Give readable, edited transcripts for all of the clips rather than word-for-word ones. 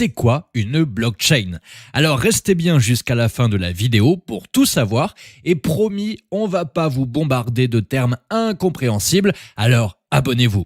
c'est quoi une blockchain? Alors restez bien jusqu'à la fin de la vidéo pour tout savoir et promis, on va pas vous bombarder de termes incompréhensibles, alors abonnez-vous.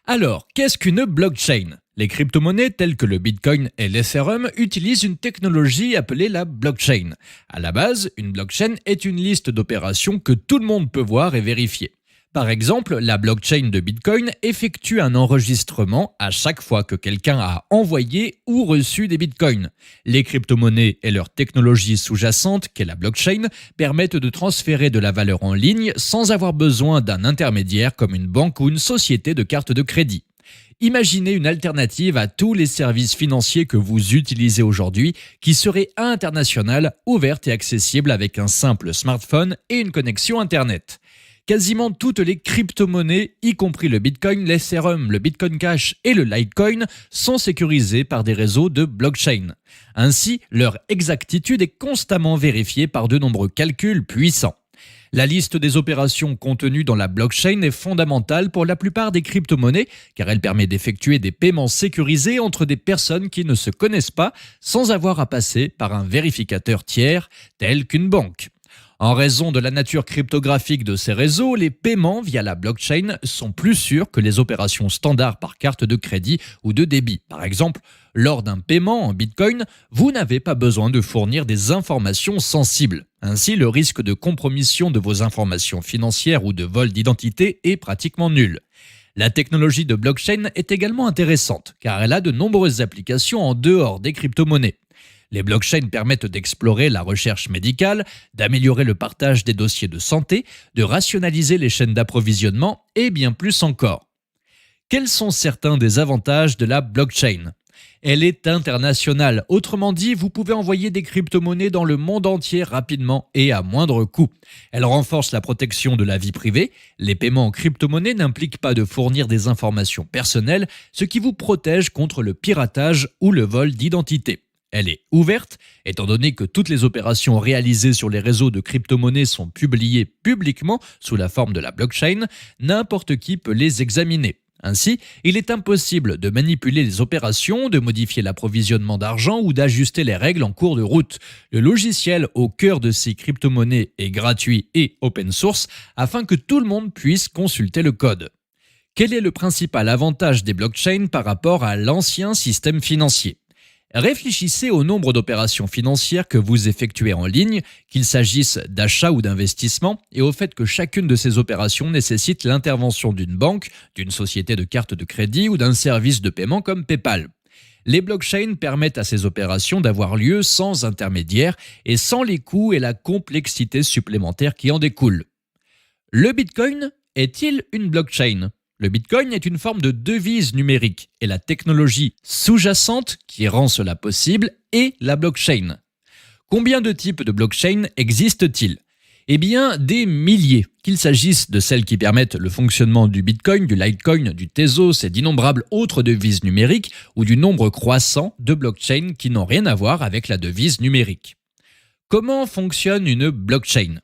Alors, qu'est-ce qu'une blockchain? Les crypto-monnaies telles que le Bitcoin et l'Ethereum utilisent une technologie appelée la blockchain. À la base, une blockchain est une liste d'opérations que tout le monde peut voir et vérifier. Par exemple, la blockchain de Bitcoin effectue un enregistrement à chaque fois que quelqu'un a envoyé ou reçu des bitcoins. Les crypto-monnaies et leur technologie sous-jacente, qu'est la blockchain, permettent de transférer de la valeur en ligne sans avoir besoin d'un intermédiaire comme une banque ou une société de carte de crédit. Imaginez une alternative à tous les services financiers que vous utilisez aujourd'hui qui serait internationale, ouverte et accessible avec un simple smartphone et une connexion Internet. Quasiment toutes les crypto-monnaies, y compris le Bitcoin, l'Ethereum, le Bitcoin Cash et le Litecoin, sont sécurisées par des réseaux de blockchain. Ainsi, leur exactitude est constamment vérifiée par de nombreux calculs puissants. La liste des opérations contenues dans la blockchain est fondamentale pour la plupart des crypto-monnaies car elle permet d'effectuer des paiements sécurisés entre des personnes qui ne se connaissent pas sans avoir à passer par un vérificateur tiers tel qu'une banque. En raison de la nature cryptographique de ces réseaux, les paiements via la blockchain sont plus sûrs que les opérations standards par carte de crédit ou de débit. Par exemple, lors d'un paiement en Bitcoin, vous n'avez pas besoin de fournir des informations sensibles. Ainsi, le risque de compromission de vos informations financières ou de vol d'identité est pratiquement nul. La technologie de blockchain est également intéressante car elle a de nombreuses applications en dehors des crypto-monnaies. Les blockchains permettent d'explorer la recherche médicale, d'améliorer le partage des dossiers de santé, de rationaliser les chaînes d'approvisionnement et bien plus encore. Quels sont certains des avantages de la blockchain? Elle est internationale, autrement dit, vous pouvez envoyer des crypto-monnaies dans le monde entier rapidement et à moindre coût. Elle renforce la protection de la vie privée. Les paiements en crypto-monnaie n'impliquent pas de fournir des informations personnelles, ce qui vous protège contre le piratage ou le vol d'identité. Elle est ouverte, étant donné que toutes les opérations réalisées sur les réseaux de crypto-monnaies sont publiées publiquement sous la forme de la blockchain, n'importe qui peut les examiner. Ainsi, il est impossible de manipuler les opérations, de modifier l'approvisionnement d'argent ou d'ajuster les règles en cours de route. Le logiciel au cœur de ces crypto-monnaies est gratuit et open source afin que tout le monde puisse consulter le code. Quel est le principal avantage des blockchains par rapport à l'ancien système financier ? Réfléchissez au nombre d'opérations financières que vous effectuez en ligne, qu'il s'agisse d'achat ou d'investissement, et au fait que chacune de ces opérations nécessite l'intervention d'une banque, d'une société de carte de crédit ou d'un service de paiement comme PayPal. Les blockchains permettent à ces opérations d'avoir lieu sans intermédiaire et sans les coûts et la complexité supplémentaire qui en découlent. Le Bitcoin est-il une blockchain ? Le Bitcoin est une forme de devise numérique et la technologie sous-jacente qui rend cela possible est la blockchain. Combien de types de blockchain existent-ils? Eh bien, des milliers, qu'il s'agisse de celles qui permettent le fonctionnement du Bitcoin, du Litecoin, du Tezos et d'innombrables autres devises numériques ou du nombre croissant de blockchains qui n'ont rien à voir avec la devise numérique. Comment fonctionne une blockchain ?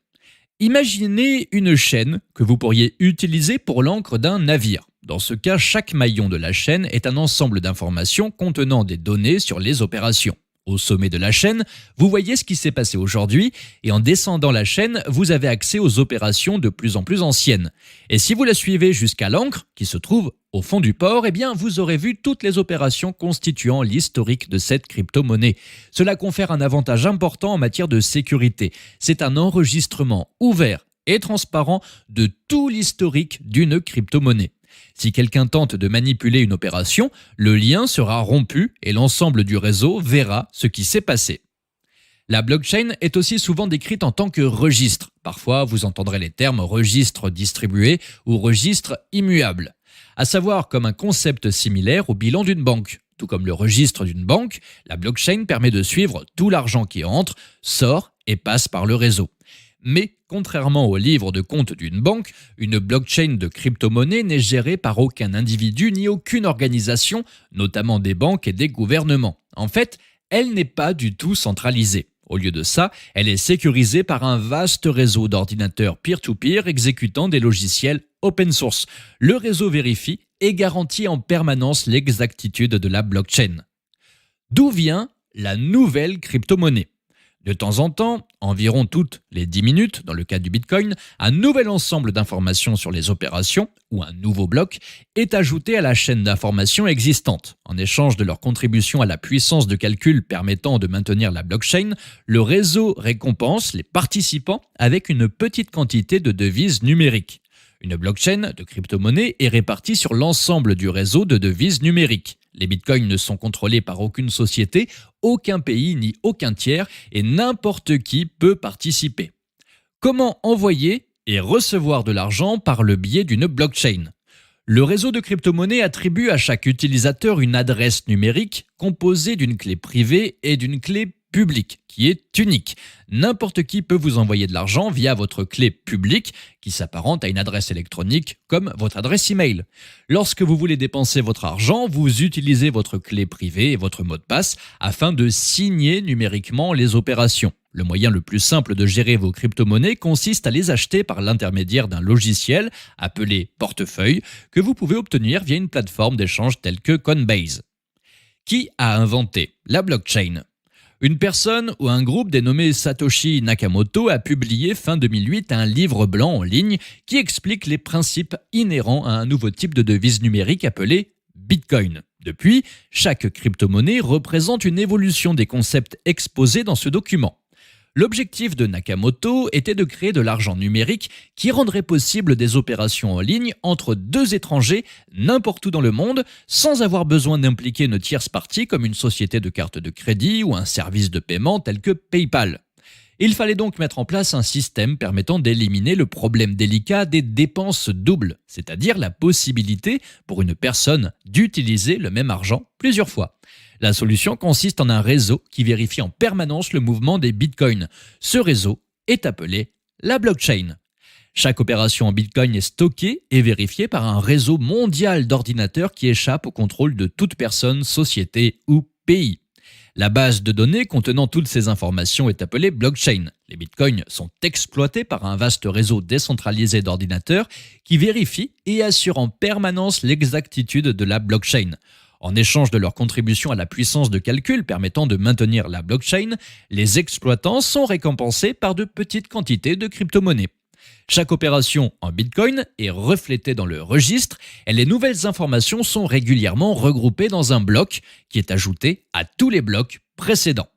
Imaginez une chaîne que vous pourriez utiliser pour l'ancre d'un navire. Dans ce cas, chaque maillon de la chaîne est un ensemble d'informations contenant des données sur les opérations. Au sommet de la chaîne, vous voyez ce qui s'est passé aujourd'hui et en descendant la chaîne, vous avez accès aux opérations de plus en plus anciennes. Et si vous la suivez jusqu'à l'ancre, qui se trouve au fond du port, eh bien vous aurez vu toutes les opérations constituant l'historique de cette crypto-monnaie. Cela confère un avantage important en matière de sécurité. C'est un enregistrement ouvert et transparent de tout l'historique d'une crypto-monnaie. Si quelqu'un tente de manipuler une opération, le lien sera rompu et l'ensemble du réseau verra ce qui s'est passé. La blockchain est aussi souvent décrite en tant que registre. Parfois, vous entendrez les termes registre distribué ou registre immuable, à savoir comme un concept similaire au bilan d'une banque. Tout comme le registre d'une banque, la blockchain permet de suivre tout l'argent qui entre, sort et passe par le réseau. Mais, contrairement au livre de compte d'une banque, une blockchain de crypto-monnaie n'est gérée par aucun individu ni aucune organisation, notamment des banques et des gouvernements. En fait, elle n'est pas du tout centralisée. Au lieu de ça, elle est sécurisée par un vaste réseau d'ordinateurs peer-to-peer exécutant des logiciels open source. Le réseau vérifie et garantit en permanence l'exactitude de la blockchain. D'où vient la nouvelle crypto-monnaie? De temps en temps, environ toutes les 10 minutes, dans le cas du Bitcoin, un nouvel ensemble d'informations sur les opérations, ou un nouveau bloc, est ajouté à la chaîne d'informations existante. En échange de leur contribution à la puissance de calcul permettant de maintenir la blockchain, le réseau récompense les participants avec une petite quantité de devises numériques. Une blockchain de crypto-monnaie est répartie sur l'ensemble du réseau de devises numériques. Les bitcoins ne sont contrôlés par aucune société, aucun pays ni aucun tiers et n'importe qui peut participer. Comment envoyer et recevoir de l'argent par le biais d'une blockchain? Le réseau de crypto-monnaies attribue à chaque utilisateur une adresse numérique composée d'une clé privée et d'une clé publique qui est unique. N'importe qui peut vous envoyer de l'argent via votre clé publique qui s'apparente à une adresse électronique comme votre adresse email. Lorsque vous voulez dépenser votre argent, vous utilisez votre clé privée et votre mot de passe afin de signer numériquement les opérations. Le moyen le plus simple de gérer vos crypto-monnaies consiste à les acheter par l'intermédiaire d'un logiciel appelé portefeuille que vous pouvez obtenir via une plateforme d'échange telle que Coinbase. Qui a inventé la blockchain? Une personne ou un groupe dénommé Satoshi Nakamoto a publié fin 2008 un livre blanc en ligne qui explique les principes inhérents à un nouveau type de devise numérique appelé Bitcoin. Depuis, chaque crypto-monnaie représente une évolution des concepts exposés dans ce document. L'objectif de Nakamoto était de créer de l'argent numérique qui rendrait possible des opérations en ligne entre deux étrangers n'importe où dans le monde sans avoir besoin d'impliquer une tierce partie comme une société de carte de crédit ou un service de paiement tel que PayPal. Il fallait donc mettre en place un système permettant d'éliminer le problème délicat des dépenses doubles, c'est-à-dire la possibilité pour une personne d'utiliser le même argent plusieurs fois. La solution consiste en un réseau qui vérifie en permanence le mouvement des bitcoins. Ce réseau est appelé la blockchain. Chaque opération en bitcoin est stockée et vérifiée par un réseau mondial d'ordinateurs qui échappe au contrôle de toute personne, société ou pays. La base de données contenant toutes ces informations est appelée blockchain. Les bitcoins sont exploités par un vaste réseau décentralisé d'ordinateurs qui vérifie et assure en permanence l'exactitude de la blockchain. En échange de leur contribution à la puissance de calcul permettant de maintenir la blockchain, les exploitants sont récompensés par de petites quantités de crypto-monnaies. Chaque opération en Bitcoin est reflétée dans le registre et les nouvelles informations sont régulièrement regroupées dans un bloc qui est ajouté à tous les blocs précédents.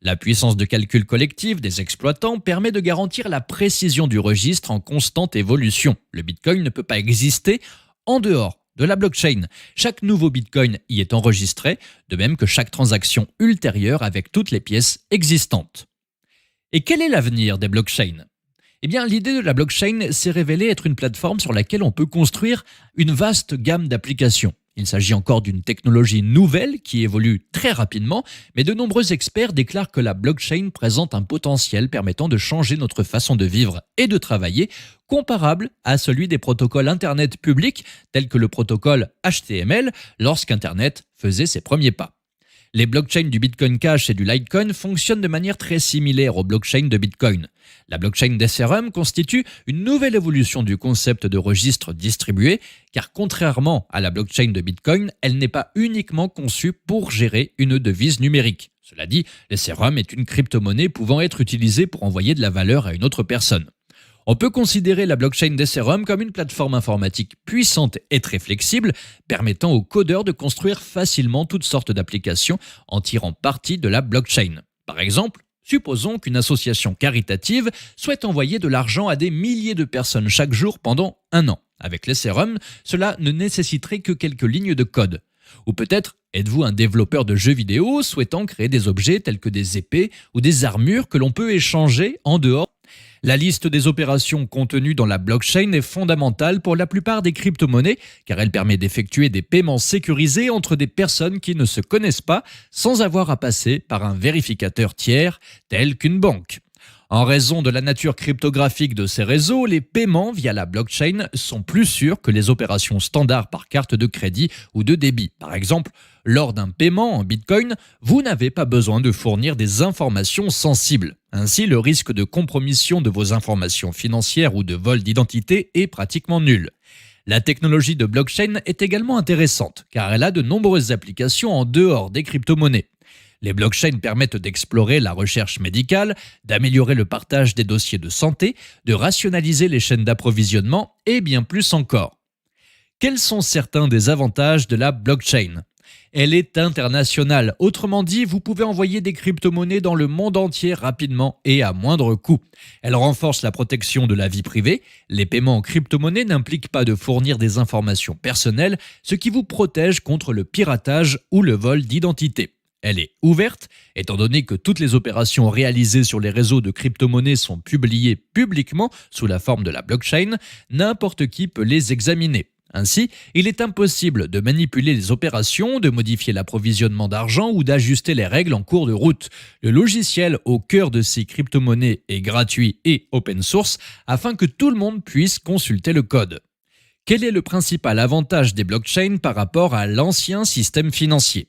La puissance de calcul collective des exploitants permet de garantir la précision du registre en constante évolution. Le Bitcoin ne peut pas exister en dehors de la blockchain. Chaque nouveau Bitcoin y est enregistré, de même que chaque transaction ultérieure avec toutes les pièces existantes. Et quel est l'avenir des blockchains? Eh bien, l'idée de la blockchain s'est révélée être une plateforme sur laquelle on peut construire une vaste gamme d'applications. Il s'agit encore d'une technologie nouvelle qui évolue très rapidement, mais de nombreux experts déclarent que la blockchain présente un potentiel permettant de changer notre façon de vivre et de travailler, comparable à celui des protocoles Internet publics tels que le protocole HTML lorsqu'Internet faisait ses premiers pas. Les blockchains du Bitcoin Cash et du Litecoin fonctionnent de manière très similaire aux blockchains de Bitcoin. La blockchain d'Ethereum constitue une nouvelle évolution du concept de registre distribué, car contrairement à la blockchain de Bitcoin, elle n'est pas uniquement conçue pour gérer une devise numérique. Cela dit, l'Ethereum est une crypto-monnaie pouvant être utilisée pour envoyer de la valeur à une autre personne. On peut considérer la blockchain d'Ethereum comme une plateforme informatique puissante et très flexible, permettant aux codeurs de construire facilement toutes sortes d'applications en tirant parti de la blockchain. Par exemple, supposons qu'une association caritative souhaite envoyer de l'argent à des milliers de personnes chaque jour pendant 1 an. Avec l'Ethereum, cela ne nécessiterait que quelques lignes de code. Ou peut-être êtes-vous un développeur de jeux vidéo souhaitant créer des objets tels que des épées ou des armures que l'on peut échanger en dehors. La liste des opérations contenues dans la blockchain est fondamentale pour la plupart des crypto-monnaies car elle permet d'effectuer des paiements sécurisés entre des personnes qui ne se connaissent pas sans avoir à passer par un vérificateur tiers tel qu'une banque. En raison de la nature cryptographique de ces réseaux, les paiements via la blockchain sont plus sûrs que les opérations standards par carte de crédit ou de débit. Par exemple, lors d'un paiement en Bitcoin, vous n'avez pas besoin de fournir des informations sensibles. Ainsi, le risque de compromission de vos informations financières ou de vol d'identité est pratiquement nul. La technologie de blockchain est également intéressante car elle a de nombreuses applications en dehors des crypto-monnaies. Les blockchains permettent d'explorer la recherche médicale, d'améliorer le partage des dossiers de santé, de rationaliser les chaînes d'approvisionnement et bien plus encore. Quels sont certains des avantages de la blockchain ? Elle est internationale, autrement dit, vous pouvez envoyer des crypto-monnaies dans le monde entier rapidement et à moindre coût. Elle renforce la protection de la vie privée, les paiements en crypto-monnaie n'impliquent pas de fournir des informations personnelles, ce qui vous protège contre le piratage ou le vol d'identité. Elle est ouverte, étant donné que toutes les opérations réalisées sur les réseaux de crypto-monnaies sont publiées publiquement sous la forme de la blockchain, n'importe qui peut les examiner. Ainsi, il est impossible de manipuler les opérations, de modifier l'approvisionnement d'argent ou d'ajuster les règles en cours de route. Le logiciel au cœur de ces crypto-monnaies est gratuit et open source afin que tout le monde puisse consulter le code. Quel est le principal avantage des blockchains par rapport à l'ancien système financier ?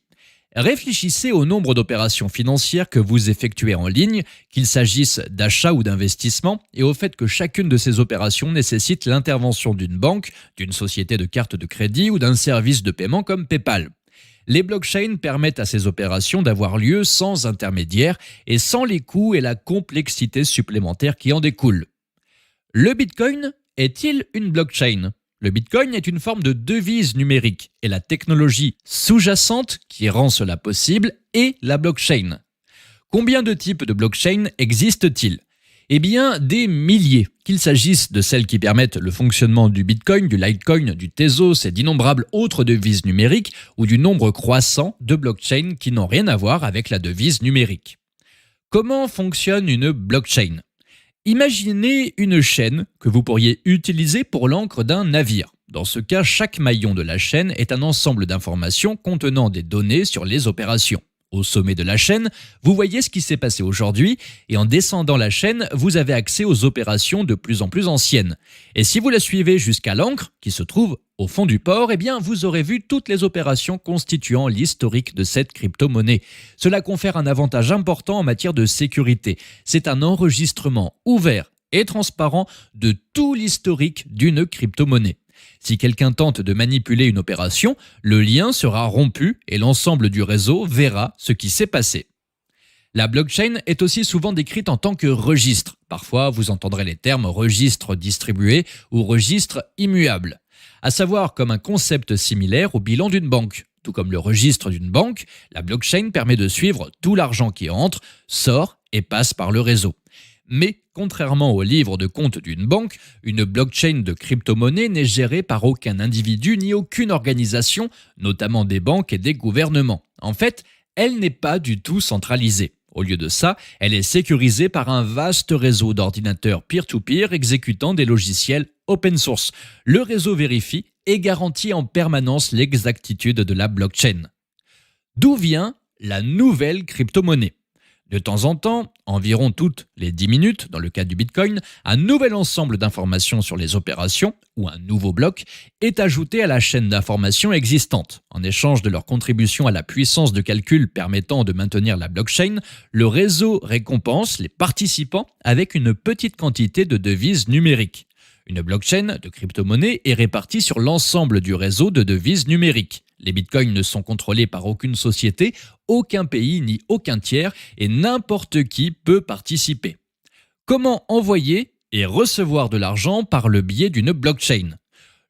Réfléchissez au nombre d'opérations financières que vous effectuez en ligne, qu'il s'agisse d'achat ou d'investissement, et au fait que chacune de ces opérations nécessite l'intervention d'une banque, d'une société de cartes de crédit ou d'un service de paiement comme PayPal. Les blockchains permettent à ces opérations d'avoir lieu sans intermédiaire et sans les coûts et la complexité supplémentaire qui en découlent. Le Bitcoin est-il une blockchain ? Le Bitcoin est une forme de devise numérique et la technologie sous-jacente qui rend cela possible est la blockchain. Combien de types de blockchain existent-ils ? Eh bien, des milliers, qu'il s'agisse de celles qui permettent le fonctionnement du Bitcoin, du Litecoin, du Tezos et d'innombrables autres devises numériques ou du nombre croissant de blockchains qui n'ont rien à voir avec la devise numérique. Comment fonctionne une blockchain ? Imaginez une chaîne que vous pourriez utiliser pour l'ancre d'un navire. Dans ce cas, chaque maillon de la chaîne est un ensemble d'informations contenant des données sur les opérations. Au sommet de la chaîne, vous voyez ce qui s'est passé aujourd'hui et en descendant la chaîne, vous avez accès aux opérations de plus en plus anciennes. Et si vous la suivez jusqu'à l'ancre, qui se trouve au fond du port, eh bien vous aurez vu toutes les opérations constituant l'historique de cette crypto-monnaie. Cela confère un avantage important en matière de sécurité. C'est un enregistrement ouvert et transparent de tout l'historique d'une crypto-monnaie. Si quelqu'un tente de manipuler une opération, le lien sera rompu et l'ensemble du réseau verra ce qui s'est passé. La blockchain est aussi souvent décrite en tant que registre. Parfois, vous entendrez les termes registre distribué ou registre immuable, à savoir comme un concept similaire au bilan d'une banque. Tout comme le registre d'une banque, la blockchain permet de suivre tout l'argent qui entre, sort et passe par le réseau. Mais contrairement au livre de compte d'une banque, une blockchain de crypto-monnaie n'est gérée par aucun individu ni aucune organisation, notamment des banques et des gouvernements. En fait, elle n'est pas du tout centralisée. Au lieu de ça, elle est sécurisée par un vaste réseau d'ordinateurs peer-to-peer exécutant des logiciels open source. Le réseau vérifie et garantit en permanence l'exactitude de la blockchain. D'où vient la nouvelle crypto-monnaie ? De temps en temps, environ toutes les 10 minutes, dans le cas du Bitcoin, un nouvel ensemble d'informations sur les opérations, ou un nouveau bloc, est ajouté à la chaîne d'informations existante. En échange de leur contribution à la puissance de calcul permettant de maintenir la blockchain, le réseau récompense les participants avec une petite quantité de devises numériques. Une blockchain de crypto-monnaie est répartie sur l'ensemble du réseau de devises numériques. Les bitcoins ne sont contrôlés par aucune société, aucun pays ni aucun tiers et n'importe qui peut participer. Comment envoyer et recevoir de l'argent par le biais d'une blockchain ?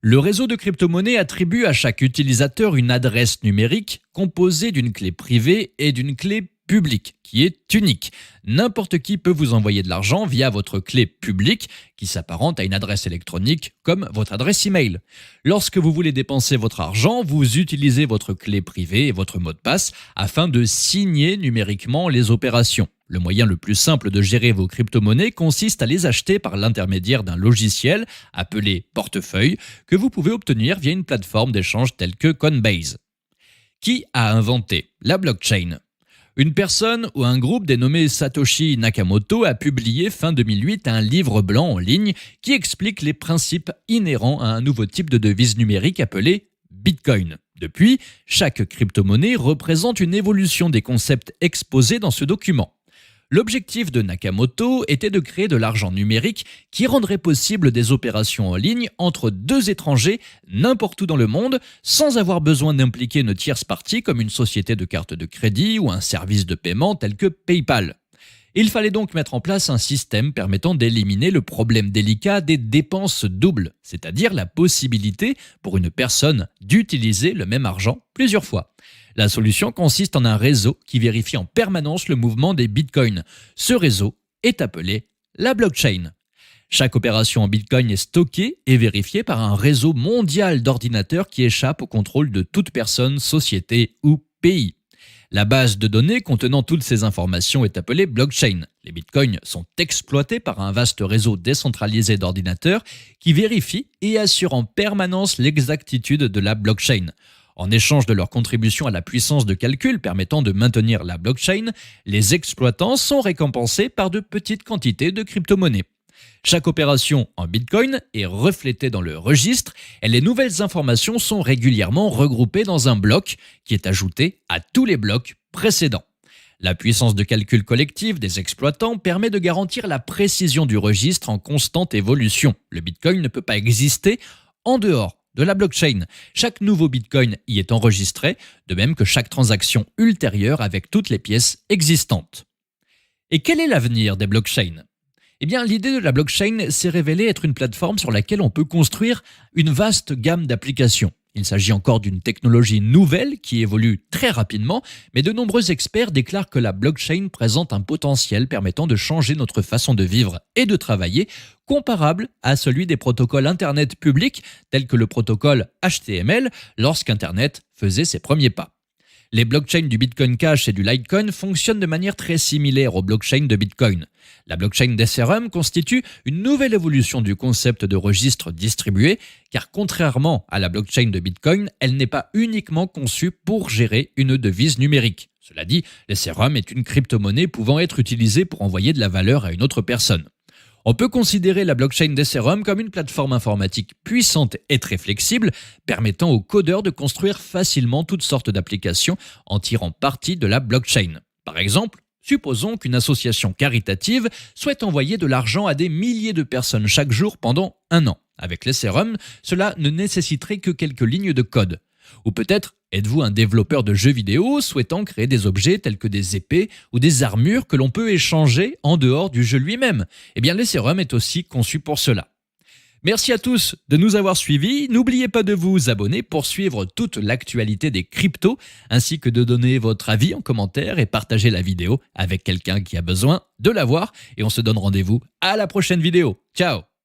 Le réseau de crypto-monnaies attribue à chaque utilisateur une adresse numérique composée d'une clé privée et d'une clé publique qui est unique. N'importe qui peut vous envoyer de l'argent via votre clé publique qui s'apparente à une adresse électronique comme votre adresse email. Lorsque vous voulez dépenser votre argent, vous utilisez votre clé privée et votre mot de passe afin de signer numériquement les opérations. Le moyen le plus simple de gérer vos crypto-monnaies consiste à les acheter par l'intermédiaire d'un logiciel appelé portefeuille que vous pouvez obtenir via une plateforme d'échange telle que Coinbase. Qui a inventé la blockchain ? Une personne ou un groupe dénommé Satoshi Nakamoto a publié fin 2008 un livre blanc en ligne qui explique les principes inhérents à un nouveau type de devise numérique appelé Bitcoin. Depuis, chaque crypto-monnaie représente une évolution des concepts exposés dans ce document. L'objectif de Nakamoto était de créer de l'argent numérique qui rendrait possible des opérations en ligne entre deux étrangers n'importe où dans le monde sans avoir besoin d'impliquer une tierce partie comme une société de carte de crédit ou un service de paiement tel que PayPal. Il fallait donc mettre en place un système permettant d'éliminer le problème délicat des dépenses doubles, c'est-à-dire la possibilité pour une personne d'utiliser le même argent plusieurs fois. La solution consiste en un réseau qui vérifie en permanence le mouvement des bitcoins. Ce réseau est appelé la blockchain. Chaque opération en bitcoin est stockée et vérifiée par un réseau mondial d'ordinateurs qui échappe au contrôle de toute personne, société ou pays. La base de données contenant toutes ces informations est appelée blockchain. Les bitcoins sont exploités par un vaste réseau décentralisé d'ordinateurs qui vérifie et assure en permanence l'exactitude de la blockchain. En échange de leur contribution à la puissance de calcul permettant de maintenir la blockchain, les exploitants sont récompensés par de petites quantités de crypto-monnaies. Chaque opération en Bitcoin est reflétée dans le registre et les nouvelles informations sont régulièrement regroupées dans un bloc qui est ajouté à tous les blocs précédents. La puissance de calcul collective des exploitants permet de garantir la précision du registre en constante évolution. Le Bitcoin ne peut pas exister en dehors de la blockchain. Chaque nouveau Bitcoin y est enregistré, de même que chaque transaction ultérieure avec toutes les pièces existantes. Et quel est l'avenir des blockchains ? Eh bien, l'idée de la blockchain s'est révélée être une plateforme sur laquelle on peut construire une vaste gamme d'applications. Il s'agit encore d'une technologie nouvelle qui évolue très rapidement, mais de nombreux experts déclarent que la blockchain présente un potentiel permettant de changer notre façon de vivre et de travailler, comparable à celui des protocoles Internet publics tels que le protocole HTML lorsqu'Internet faisait ses premiers pas. Les blockchains du Bitcoin Cash et du Litecoin fonctionnent de manière très similaire aux blockchains de Bitcoin. La blockchain d'Ethereum constitue une nouvelle évolution du concept de registre distribué, car contrairement à la blockchain de Bitcoin, elle n'est pas uniquement conçue pour gérer une devise numérique. Cela dit, l'Ethereum est une crypto-monnaie pouvant être utilisée pour envoyer de la valeur à une autre personne. On peut considérer la blockchain d'Ethereum comme une plateforme informatique puissante et très flexible, permettant aux codeurs de construire facilement toutes sortes d'applications en tirant parti de la blockchain. Par exemple, supposons qu'une association caritative souhaite envoyer de l'argent à des milliers de personnes chaque jour pendant 1 an. Avec l'Ethereum, cela ne nécessiterait que quelques lignes de code. Ou peut-être êtes-vous un développeur de jeux vidéo souhaitant créer des objets tels que des épées ou des armures que l'on peut échanger en dehors du jeu lui-même. Eh bien, l'Ethereum est aussi conçu pour cela. Merci à tous de nous avoir suivis. N'oubliez pas de vous abonner pour suivre toute l'actualité des cryptos, ainsi que de donner votre avis en commentaire et partager la vidéo avec quelqu'un qui a besoin de la voir. Et on se donne rendez-vous à la prochaine vidéo. Ciao!